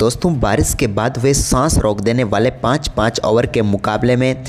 दोस्तों बारिश के बाद हुए सांस रोक देने वाले 5-5 ओवर के मुकाबले में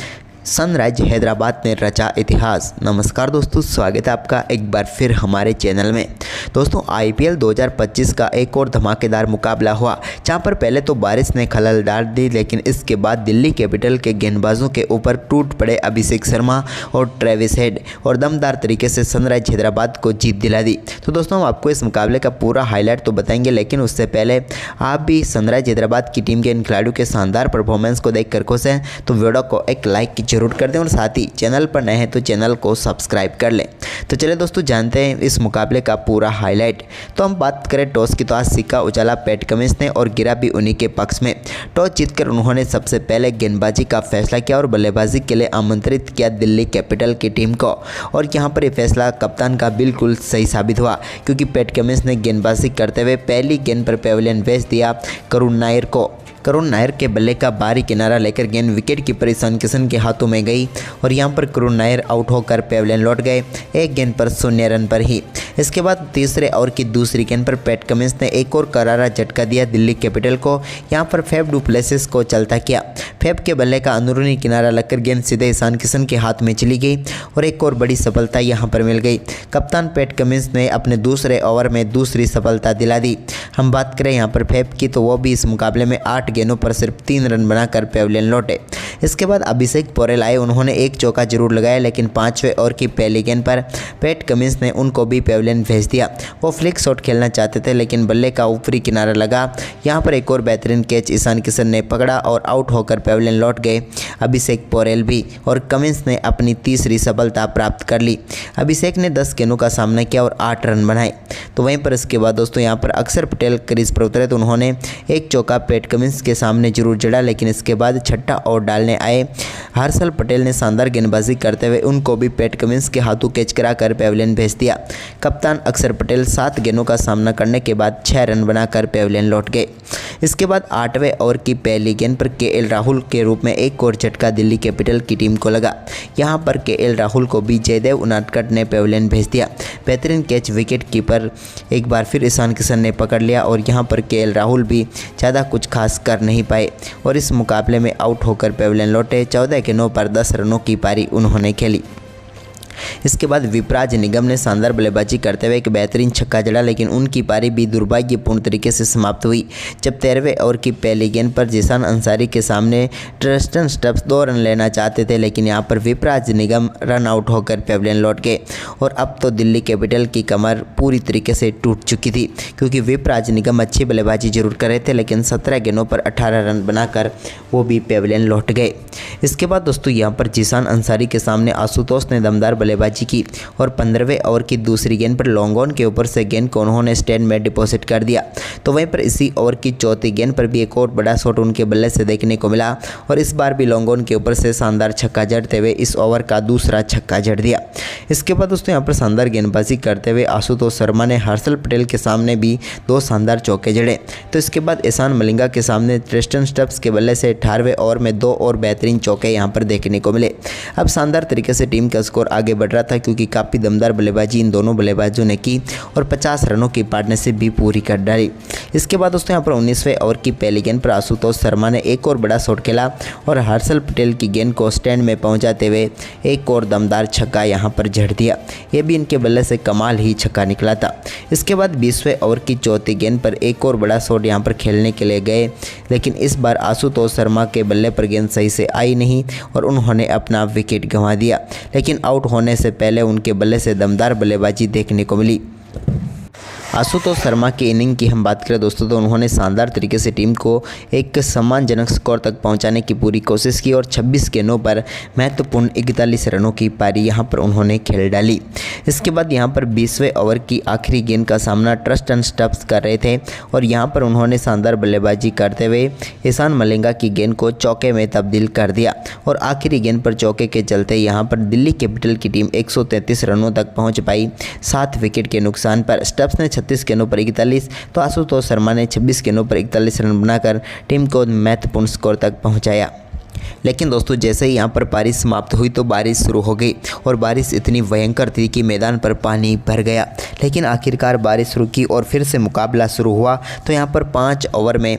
सनराइज हैदराबाद ने रचा इतिहास। नमस्कार दोस्तों, स्वागत है आपका एक बार फिर हमारे चैनल में। दोस्तों आईपीएल 2025 का एक और धमाकेदार मुकाबला हुआ, जहां पर पहले तो बारिश ने खलल डाल दी, लेकिन इसके बाद दिल्ली कैपिटल के गेंदबाजों के ऊपर टूट पड़े अभिषेक शर्मा और ट्रेविस हेड और दमदार तरीके से सनराइज हैदराबाद को जीत दिला दी। तो दोस्तों हम आपको इस मुकाबले का पूरा हाईलाइट तो बताएंगे, लेकिन उससे पहले आप भी सनराइज हैदराबाद की टीम के इन खिलाड़ियों के शानदार परफॉर्मेंस को देखकर खुश हैं तो वीडियो को एक लाइक जरूर कर दें और साथ ही चैनल पर नए हैं तो चैनल को सब्सक्राइब कर लें। तो चलिए दोस्तों जानते हैं इस मुकाबले का पूरा हाईलाइट। तो हम बात करें टॉस की, तो आज सिक्का उछाला पैट कमिंस ने और गिरा भी उन्हीं के पक्ष में। टॉस जीतकर उन्होंने सबसे पहले गेंदबाजी का फैसला किया और बल्लेबाजी के लिए आमंत्रित किया दिल्ली कैपिटल की टीम को। और यहाँ पर यह फैसला कप्तान का बिल्कुल सही साबित हुआ, क्योंकि पैट कमिंस ने गेंदबाजी करते हुए पहली गेंद पर पेविलियन भेज दिया करुण नायर को। करुण नायर के बल्ले का बाहरी किनारा लेकर गेंद विकेट कीपर ईशान किशन के हाथों में गई और यहां पर करुण नायर आउट होकर पेविलियन लौट गए, एक गेंद पर 0 रन पर ही। इसके बाद तीसरे ओवर की दूसरी गेंद पर पैट कमिंस ने एक और करारा झटका दिया दिल्ली कैपिटल को। यहां पर फैफ डू प्लेसिस को चलता किया। फैफ के बल्ले का अंदरूनी किनारा लगकर गेंद सीधे ईशान किशन के हाथ में चली गई और एक और बड़ी सफलता यहां पर मिल गई। कप्तान पैट कमिंस ने अपने दूसरे ओवर में दूसरी सफलता दिला दी। हम बात करें यहां पर फैफ की, तो वो भी इस मुकाबले में 8 गेंदों पर सिर्फ 3 रन बनाकर पेविलियन लौटे। इसके बाद अभिषेक पोरेल आए, उन्होंने एक चौका जरूर लगाया, लेकिन 5वें ओवर की पहली गेंद पर पैट कमिंस ने उनको भी पेविलियन भेज दिया। वो फ्लिक शॉट खेलना चाहते थे, लेकिन बल्ले का ऊपरी किनारा लगा। यहाँ पर एक और बेहतरीन कैच ईशान किशन ने पकड़ा और आउट होकर पेविलियन लौट गए अभिषेक पोरेल भी, और कमिंस ने अपनी तीसरी सफलता प्राप्त कर ली। अभिषेक ने 10 गेंदों का सामना किया और 8 रन बनाए। तो वहीं पर इसके बाद दोस्तों यहाँ पर अक्षर पटेल क्रीज पर उतरे, तो उन्होंने एक चौका पैट कमिंस के सामने जरूर जड़ा, लेकिन इसके बाद छठा ओवर डालने आए हर्षल पटेल ने शानदार गेंदबाजी करते हुए उनको भी पैट कमिंस के हाथों कैच कराकर पेविलियन भेज दिया। कप्तान अक्षर पटेल 7 गेंदों का सामना करने के बाद 6 रन बनाकर पेविलियन लौट गए। इसके बाद 8वें ओवर की पहली गेंद पर केएल राहुल के रूप में एक और झटका दिल्ली कैपिटल की टीम को लगा। यहां पर केएल राहुल को भी जयदेव उनादकट ने पेविलियन भेज दिया। बेहतरीन कैच विकेट कीपर एक बार फिर ईशान किशन ने पकड़ लिया और यहां पर केएल राहुल भी ज़्यादा कुछ खास कर नहीं पाए और इस मुकाबले में आउट होकर पेविलियन लौटे। 14 गेंदों पर 10 रनों की पारी उन्होंने खेली। इसके बाद विपराज निगम ने शानदार बल्लेबाजी करते हुए एक बेहतरीन छक्का जड़ा, लेकिन उनकी पारी भी दुर्भाग्यपूर्ण तरीके से समाप्त हुई, जब 13वें ओवर की पहली गेंद पर जिसान अंसारी के सामने ट्रिस्टन स्टब्स 2 रन लेना चाहते थे, लेकिन यहां पर विपराज निगम रन आउट होकर पेविलियन लौट गए। और अब तो दिल्ली कैपिटल की कमर पूरी तरीके से टूट चुकी थी, क्योंकि विपराज निगम अच्छी बल्लेबाजी जरूर कर रहे थे, लेकिन 17 गेंदों पर 18 रन बनाकर वो भी पेविलियन लौट गए। इसके बाद दोस्तों यहाँ पर जिसान अंसारी के सामने आशुतोष ने दमदार बल्लेबाजी की और 15वें ओवर की दूसरी गेंद पर लॉन्ग ऑन के ऊपर से गेंद को उन्होंने स्टैंड में डिपॉजिट कर दिया। तो वहीं पर इसी ओवर की चौथी गेंद पर भी एक और बड़ा शॉट उनके बल्ले से देखने को मिला और इस बार भी लॉन्ग ऑन के ऊपर से शानदार छक्का जड़ते हुए इस ओवर का दूसरा छक्का जड़ दिया। इसके बाद दोस्तों यहाँ पर शानदार गेंदबाजी करते हुए आशुतोष शर्मा ने हर्षल पटेल के सामने भी 2 शानदार चौके जड़े। तो इसके बाद ईशान मलिंगा के सामने ट्रिस्टन स्टब्स के बल्ले से 18वें ओवर में 2 और बेहतरीन चौके यहाँ पर देखने को मिले। अब शानदार तरीके से टीम का स्कोर आगे बढ़ रहा था, क्योंकि काफ़ी दमदार बल्लेबाजी इन दोनों बल्लेबाजों ने की और 50 रनों की पार्टनरशिप भी पूरी कर डाली। इसके बाद दोस्तों यहाँ पर 19वें ओवर की पहली गेंद पर आशुतोष शर्मा ने एक और बड़ा शॉट खेला और हर्षल पटेल की गेंद को स्टैंड में पहुंचाते हुए एक और दमदार छक्का यहाँ पर जड़ दिया। ये भी इनके बल्ले से कमाल ही छक्का निकला था। इसके बाद 20वें ओवर की चौथी गेंद पर एक और बड़ा शॉट यहाँ पर खेलने के लिए गए, लेकिन इस बार आशुतोष शर्मा के बल्ले पर गेंद सही से आई नहीं और उन्होंने अपना विकेट गंवा दिया, लेकिन आउट होने से पहले उनके बल्ले से दमदार बल्लेबाजी देखने को मिली। आशुतोष शर्मा की इनिंग की हम बात करें दोस्तों, तो उन्होंने शानदार तरीके से टीम को एक सम्मानजनक स्कोर तक पहुंचाने की पूरी कोशिश की और 26 गेंदों पर महत्वपूर्ण 41 रनों की पारी यहां पर उन्होंने खेल डाली। इसके बाद यहां पर 20वें ओवर की आखिरी गेंद का सामना ट्रिस्टन स्टब्स कर रहे थे और यहां पर उन्होंने शानदार बल्लेबाजी करते हुए ईशान मलिंगा की गेंद को चौके में तब्दील कर दिया और आखिरी गेंद पर चौके के चलते यहां पर दिल्ली कैपिटल की टीम 133 रनों तक पहुँच पाई 7 विकेट के नुकसान पर। स्टब्स ने 36 गेंदों पर 41 तो आशुतोष शर्मा ने 26 गेंदों पर 41 रन बनाकर टीम को महत्वपूर्ण स्कोर तक पहुंचाया। लेकिन दोस्तों जैसे ही यहाँ पर पारी समाप्त हुई तो बारिश शुरू हो गई और बारिश इतनी भयंकर थी कि मैदान पर पानी भर गया। लेकिन आखिरकार बारिश रुकी और फिर से मुकाबला शुरू हुआ। तो यहाँ पर 5 ओवर में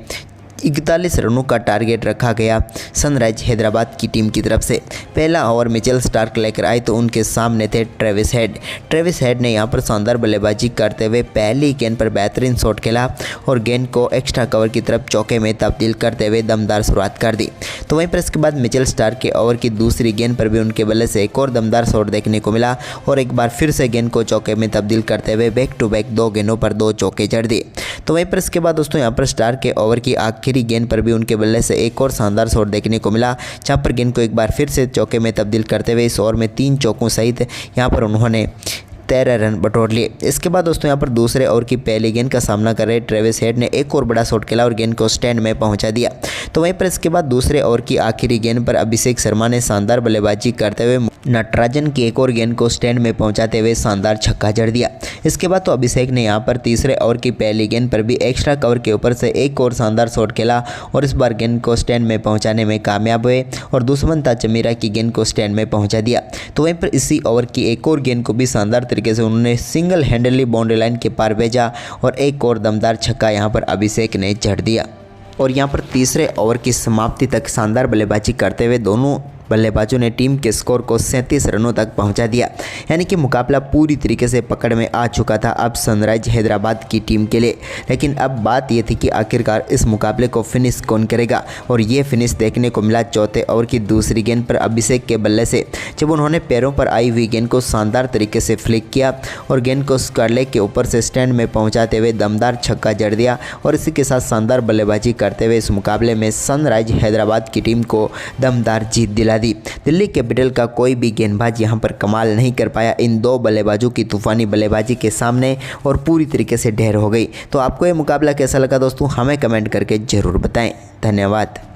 41 रनों का टारगेट रखा गया सनराइज हैदराबाद की टीम की तरफ से। पहला ओवर मिचेल स्टार्क लेकर आए तो उनके सामने थे ट्रेविस हेड। ट्रेविस हेड ने यहां पर शानदार बल्लेबाजी करते हुए पहली गेंद पर बेहतरीन शॉट खेला और गेंद को एक्स्ट्रा कवर की तरफ चौके में तब्दील करते हुए दमदार शुरुआत कर दी। तो वहीं पर इसके बाद मिचेल स्टार्क के ओवर की दूसरी गेंद पर भी उनके बल्ले से एक और दमदार शॉट देखने को मिला और एक बार फिर से गेंद को चौके में तब्दील करते हुए बैक टू बैक 2 गेंदों पर 2 चौके जड़ दिए। तो वहीं पर इसके बाद दोस्तों यहाँ पर स्टार्क के ओवर की आखिरी गेंद पर भी उनके बल्ले से एक और शानदार शॉट देखने को मिला, जहां पर गेंद को एक बार फिर से चौके में तब्दील करते हुए इस ओवर में 3 चौकों सहित यहां पर उन्होंने 13 रन बटोर लिए। इसके बाद दोस्तों यहाँ पर दूसरे ओवर की पहली गेंद का सामना कर रहे ट्रेविस हेड ने एक और बड़ा शॉट खेला और गेंद को स्टैंड में पहुंचा दिया। तो वहीं पर इसके बाद दूसरे ओवर की आखिरी गेंद पर अभिषेक शर्मा ने शानदार बल्लेबाजी करते हुए नटराजन की एक और गेंद को स्टैंड में पहुंचाते हुए शानदार छक्का जड़ दिया। इसके बाद तो अभिषेक ने यहाँ पर तीसरे ओवर की पहली गेंद पर भी एक्स्ट्रा कवर के ऊपर से एक और शानदार शॉट खेला और इस बार गेंद को स्टैंड में पहुंचाने में कामयाब हुए और दुष्मंता चमीरा की गेंद को स्टैंड में पहुंचा दिया। तो वहीं पर इसी ओवर की एक और गेंद को भी शानदार तरीके से उन्होंने सिंगल हैंडली बाउंड्री लाइन के पार भेजा और एक और दमदार छक्का यहां पर अभिषेक ने जड़ दिया। और यहां पर तीसरे ओवर की समाप्ति तक शानदार बल्लेबाजी करते हुए दोनों बल्लेबाजों ने टीम के स्कोर को 37 रनों तक पहुंचा दिया, यानी कि मुकाबला पूरी तरीके से पकड़ में आ चुका था अब सनराइज हैदराबाद की टीम के लिए। लेकिन अब बात यह थी कि आखिरकार इस मुकाबले को फिनिश कौन करेगा और ये फिनिश देखने को मिला चौथे ओवर की दूसरी गेंद पर अभिषेक के बल्ले से, जब उन्होंने पैरों पर आई हुई गेंद को शानदार तरीके से फ्लिक किया और गेंद को स्कॉर्लेग के ऊपर से स्टैंड में पहुँचाते हुए दमदार छक्का जड़ दिया और इसी के साथ शानदार बल्लेबाजी करते हुए इस मुकाबले में सनराइज हैदराबाद की टीम को दमदार जीत दिला दी। दिल्ली कैपिटल का कोई भी गेंदबाज यहां पर कमाल नहीं कर पाया इन 2 बल्लेबाजों की तूफानी बल्लेबाजी के सामने और पूरी तरीके से ढेर हो गई। तो आपको ये मुकाबला कैसा लगा दोस्तों, हमें कमेंट करके ज़रूर बताएं। धन्यवाद।